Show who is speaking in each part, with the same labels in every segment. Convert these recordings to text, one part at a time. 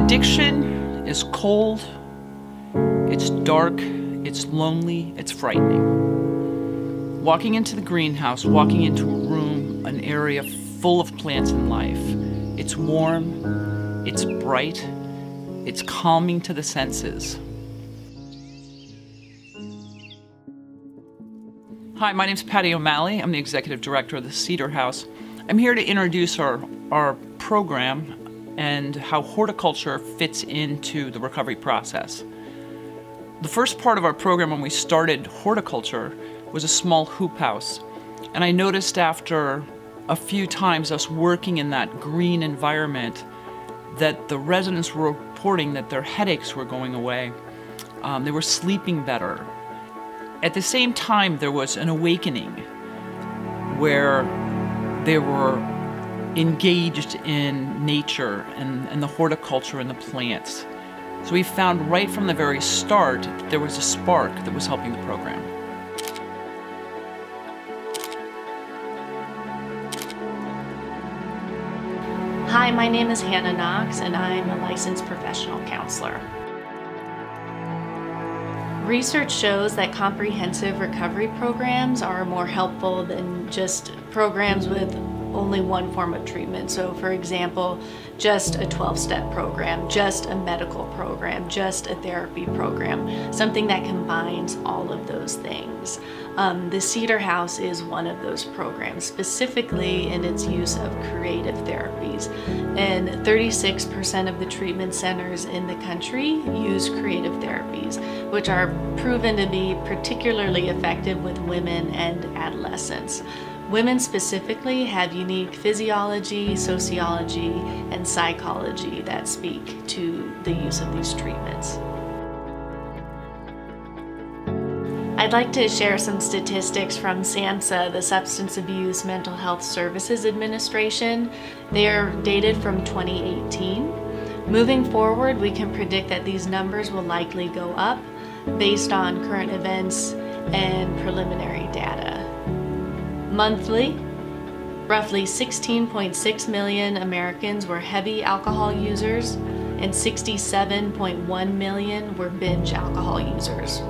Speaker 1: Addiction is cold, it's dark, it's lonely, it's frightening. Walking into the greenhouse, walking into a room, an area full of plants and life. It's warm, it's bright, it's calming to the senses. Hi, my name's Patti Malley. I'm the Executive Director of the Cedar House. I'm here to introduce our program and how horticulture fits into the recovery process. The first part of our program when we started horticulture was a small hoop house. And I noticed after a few times us working in that green environment that the residents were reporting that their headaches were going away. They were sleeping better. At the same time, there was an awakening where they were engaged in nature and the horticulture and the plants. So we found right from the very start that there was a spark that was helping the program.
Speaker 2: Hi, my name is Knox and I'm a licensed professional counselor. Research shows that comprehensive recovery programs are more helpful than just programs with only one form of treatment. So for example, just a 12-step program, just a medical program, just a therapy program, something that combines all of those things. The Cedar House is one of those programs, specifically in its use of creative therapies. And 36% of the treatment centers in the country use creative therapies, which are proven to be particularly effective with women and adolescents. Women specifically have unique physiology, sociology, and psychology that speak to the use of these treatments. I'd like to share some statistics from SAMHSA, the Substance Abuse Mental Health Services Administration. They are dated from 2018. Moving forward, we can predict that these numbers will likely go up based on current events and preliminary data. Monthly, roughly 16.6 million Americans were heavy alcohol users and 67.1 million were binge alcohol users.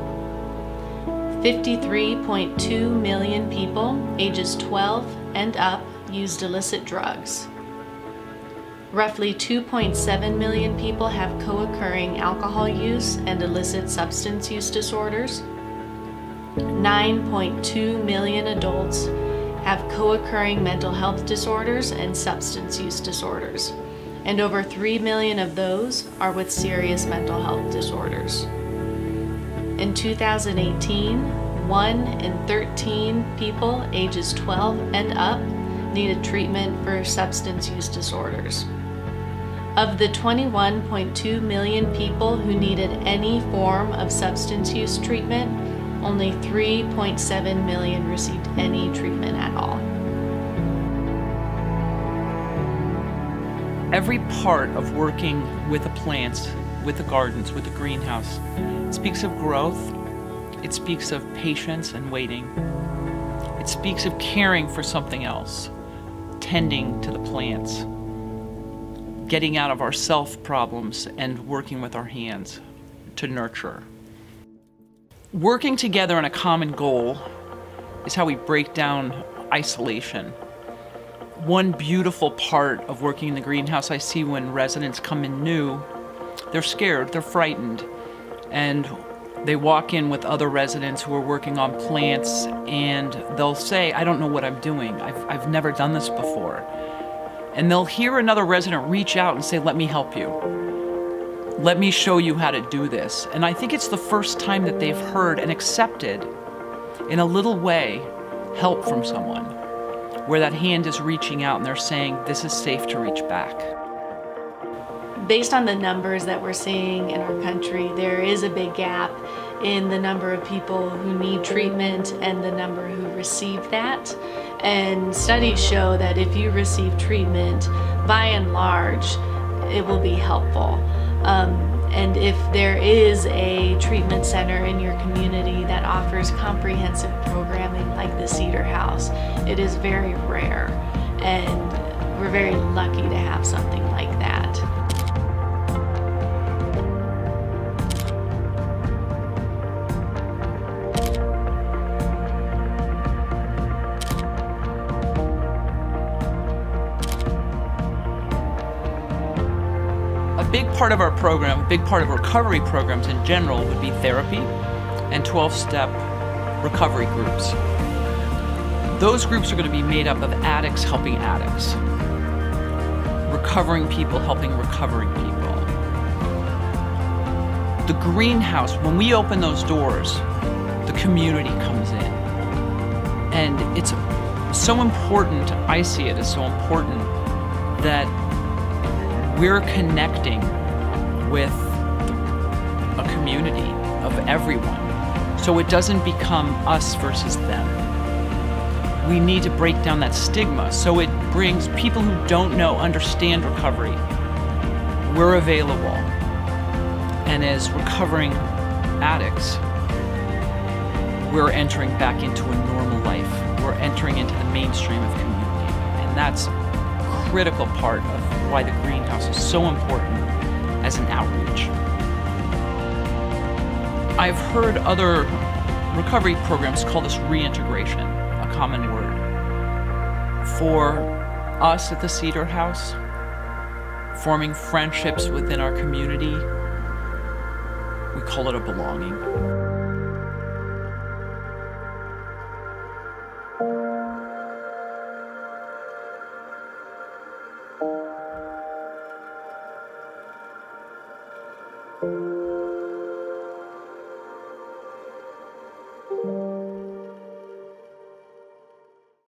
Speaker 2: 53.2 million people ages 12 and up used illicit drugs. Roughly 2.7 million people have co-occurring alcohol use and illicit substance use disorders. 9.2 million adults have co-occurring mental health disorders and substance use disorders, and over 3 million of those are with serious mental health disorders. In 2018, 1 in 13 people ages 12 and up needed treatment for substance use disorders. Of the 21.2 million people who needed any form of substance use treatment, only 3.7 million received any treatment at all.
Speaker 1: Every part of working with the plants, with the gardens, with the greenhouse, speaks of growth, it speaks of patience and waiting. It speaks of caring for something else, tending to the plants, getting out of our self problems and working with our hands to nurture. Working together on a common goal is how we break down isolation. One beautiful part of working in the greenhouse I see when residents come in new, they're scared, they're frightened, and they walk in with other residents who are working on plants and they'll say, I don't know what I'm doing. I've never done this before. And they'll hear another resident reach out and say, let me help you. Let me show you how to do this. And I think it's the first time that they've heard and accepted, in a little way, help from someone, where that hand is reaching out and they're saying, this is safe to reach back.
Speaker 2: Based on the numbers that we're seeing in our country, there is a big gap in the number of people who need treatment and the number who receive that. And studies show that if you receive treatment, by and large, it will be helpful. And if there is a treatment center in your community that offers comprehensive programming like the Cedar House, it is very rare, and we're very lucky to have something like that.
Speaker 1: big part of our program, a big part of recovery programs in general would be therapy and 12-step recovery groups. Those groups are going to be made up of addicts helping addicts, recovering people helping recovering people. The greenhouse, when we open those doors, the community comes in. And it's so important, I see it as so important, that we're connecting with a community of everyone. So it doesn't become us versus them. We need to break down that stigma. So it brings people who don't know, understand recovery. We're available. And as recovering addicts, we're entering back into a normal life. We're entering into the mainstream of community. And that's a critical part of why the greenhouse is so important as an outreach. I've heard other recovery programs call this reintegration, a common word. For us at the Cedar House, forming friendships within our community, we call it a belonging.